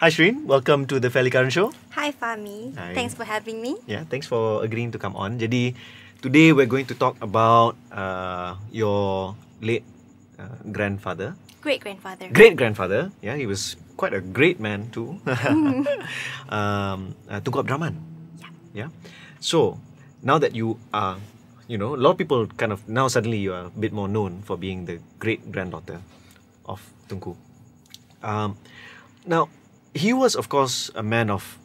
Hi Sharyn, welcome to the Fairly Current Show. Hi Fahmi, Hi. Thanks for having me. Yeah, thanks for agreeing to come on. Jadi, today we're going to talk about your late grandfather. Great-grandfather. Great-grandfather. Yeah, he was quite a great man too. Tunku Rahman. Yeah. So, now that you are, a lot of people kind of, now suddenly you are a bit more known for being the great-granddaughter of Tunku. Now, he was of course a man of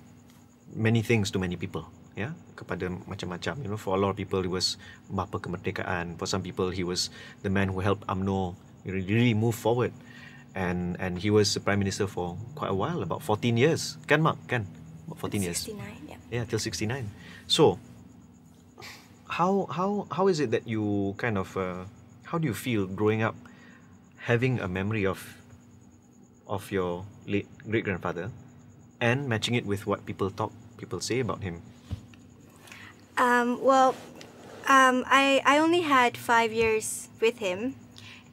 many things to many people. Yeah, kepada macam-macam. For a lot of people he was bapa kemerdekaan. For some people he was the man who helped UMNO really move forward. And he was the prime minister for quite a while, about 14 years. Kan Mak? Kan? About 14 years. 69, yeah. Yeah, till 69. So, how is it that you kind of how do you feel growing up having a memory of your late great-grandfather and matching it with what people say about him? I only had 5 years with him,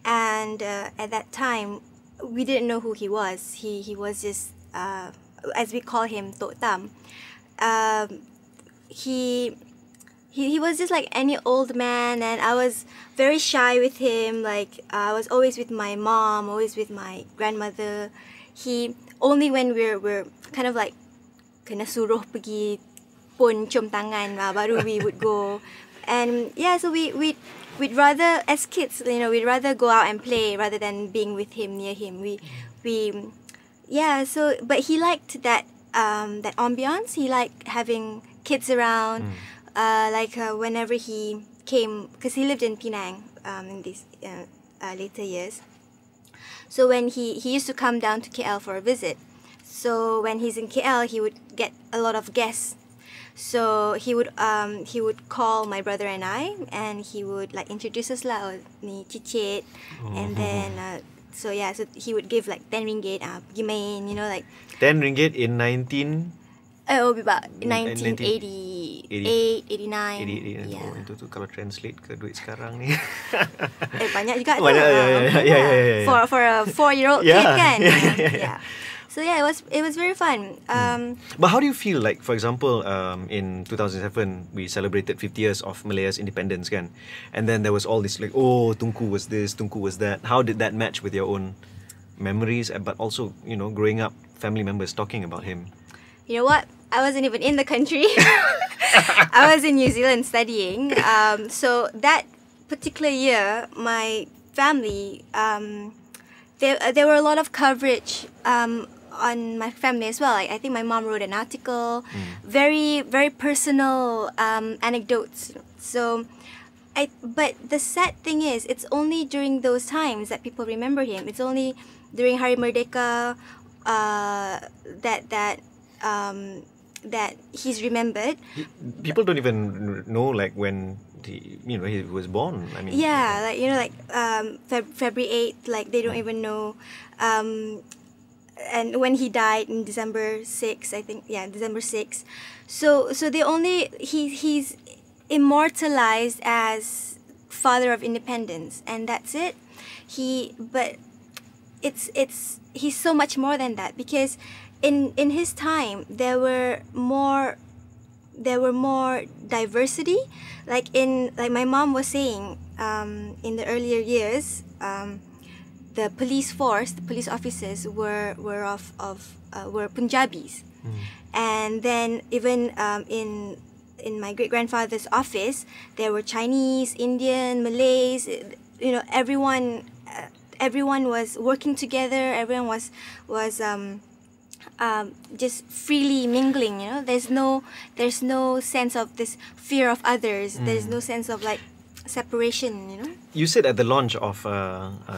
and at that time we didn't know who he was. He was just as we call him, Tok Tam. He was just like any old man, and I was very shy with him. Like I was always with my mom, always with my grandmother. He only when we're kind of like kena suruh pergi pun cium tangan baru we would go. And yeah, so we'd rather, as kids, we'd rather go out and play rather than being with him, near him. But he liked that that ambiance. He liked having kids around. Whenever he came, because he lived in Penang in these later years. So when he used to come down to KL for a visit. So when he's in KL, he would get a lot of guests. So he would call my brother and I, and he would like introduce us lah, ni cicit, and then so he would give like 10 ringgit, pergi main, like 10 ringgit in 19... It would be about 1988, 89. Yeah. Oh, itu tu kalau translate ke duit sekarang ni. Banyak juga tu. Yeah. For a 4-year-old kid kan. Yeah. So yeah, it was very fun. But how do you feel like, for example, in 2007 we celebrated 50 years of Malaya's independence kan, and then there was all this like, oh, Tunku was this, Tunku was that. How did that match with your own memories, but also growing up, family members talking about him? You know what? I wasn't even in the country. I was in New Zealand studying. So that particular year, my family, there were a lot of coverage on my family as well. I think my mom wrote an article, very, very personal anecdotes. So, but the sad thing is, it's only during those times that people remember him. It's only during Hari Merdeka that he's remembered. People don't even know like when he was born. I mean, February 8th, like they don't even know. And when he died in December 6th, I think, December 6th. So they only he's immortalized as father of independence, and that's it. But he's so much more than that, because in his time there were more diversity. Like my mom was saying, in the earlier years, the police force, the police officers were Punjabis, and then even in my great grandfather's office there were Chinese, Indian, Malays. Everyone was working together. Everyone was just freely mingling. There's no sense of this fear of others. There's no sense of like separation. You said at the launch of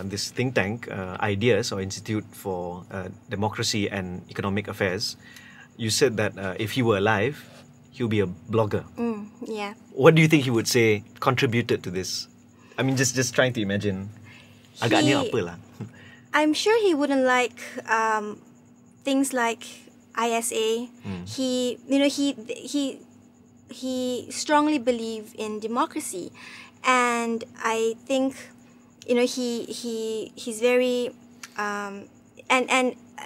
this think tank, Ideas, or Institute for Democracy and Economic Affairs, you said that if he were alive, he would be a blogger. Yeah. What do you think he would say contributed to this? I mean, just trying to imagine. Agaknya apa lah? I'm sure he wouldn't like things like ISA. He strongly believed in democracy, and I think he's very and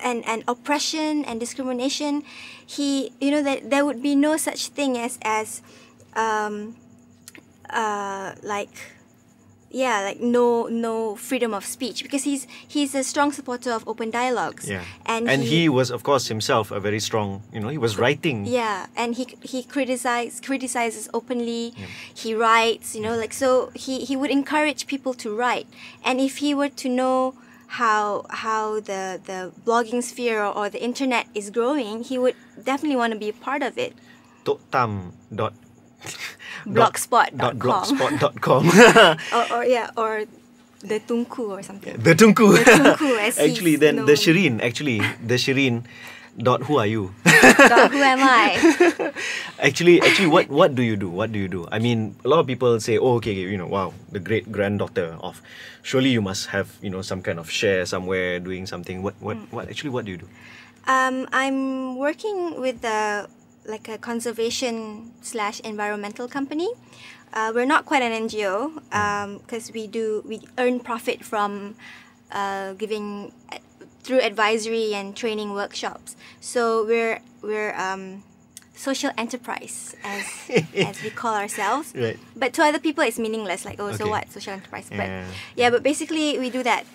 and oppression and discrimination, he, you know, that there would be no such thing as like no freedom of speech, because he's a strong supporter of open dialogues. Yeah. And he was, of course, himself a very strong, you know, he was writing. Yeah, and he criticizes openly. Yeah. He writes, you know, like, so he would encourage people to write. And if he were to know how the blogging sphere or the internet is growing, he would definitely want to be a part of it. Blogspot.com or the Tunku or something. The Tunku. The Tunku, as actually, then known. The Sharyn. Who are you? Who am I? actually, what do you do? What do you do? I mean, a lot of people say, oh, okay, you know, wow, the great granddaughter of. Surely you must have, you know, some kind of share somewhere doing something. What do you do? I'm working with a conservation / environmental company. We're not quite an NGO because we earn profit from giving through advisory and training workshops. So we're social enterprise as we call ourselves. Right. But to other people it's meaningless, like, oh, okay. So what, social enterprise? But but basically we do that.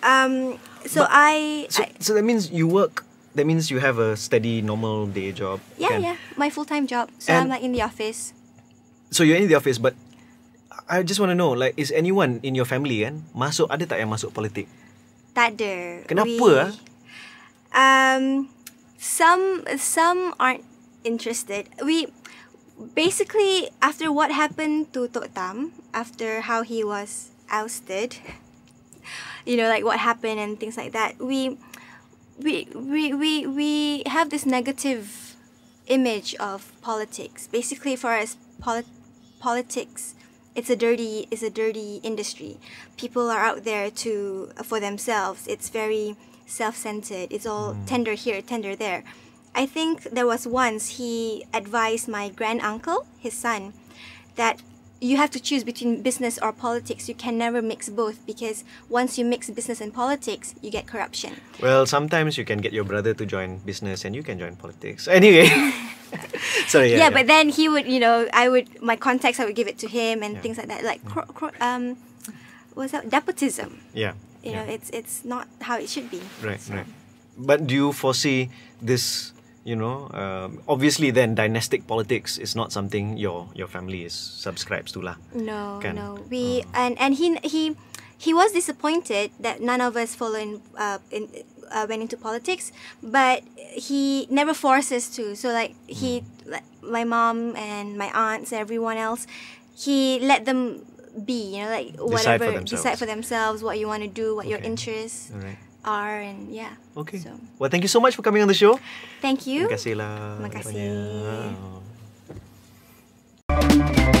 So that means you work. That means you have a steady, normal day job. Yeah, my full-time job. So I'm like in the office. So you're in the office, but I just want to know, like, is anyone in your family ada tak yang masuk politik? Tak ada. Kenapa? Some aren't interested. We basically, after what happened to Tok Tam, after how he was ousted, you know, like what happened and things like that, we have this negative image of politics. Basically, for us, politics, it's a dirty industry. People are out there for themselves. It's very self-centered. It's all tender here, tender there. I think there was once he advised my granduncle, his son, that you have to choose between business or politics. You can never mix both, because once you mix business and politics, you get corruption. Well, sometimes you can get your brother to join business and you can join politics. Anyway. Sorry. Yeah, but then he would, you know, my contacts, I would give it to him and things like that. Like, what's that? Nepotism. Yeah. You know, it's not how it should be. Right, so. Right. But do you foresee this, you know, obviously then dynastic politics is not something your family subscribes to lah. No. We and he was disappointed that none of us went into politics, but he never forced us to. So like my mom and my aunts and everyone else, he let them be, you know, like whatever, decide for themselves what you want to do, what your interests are, and Okay. So. Well, thank you so much for coming on the show. Thank you. Terima kasih lah. Terima kasih.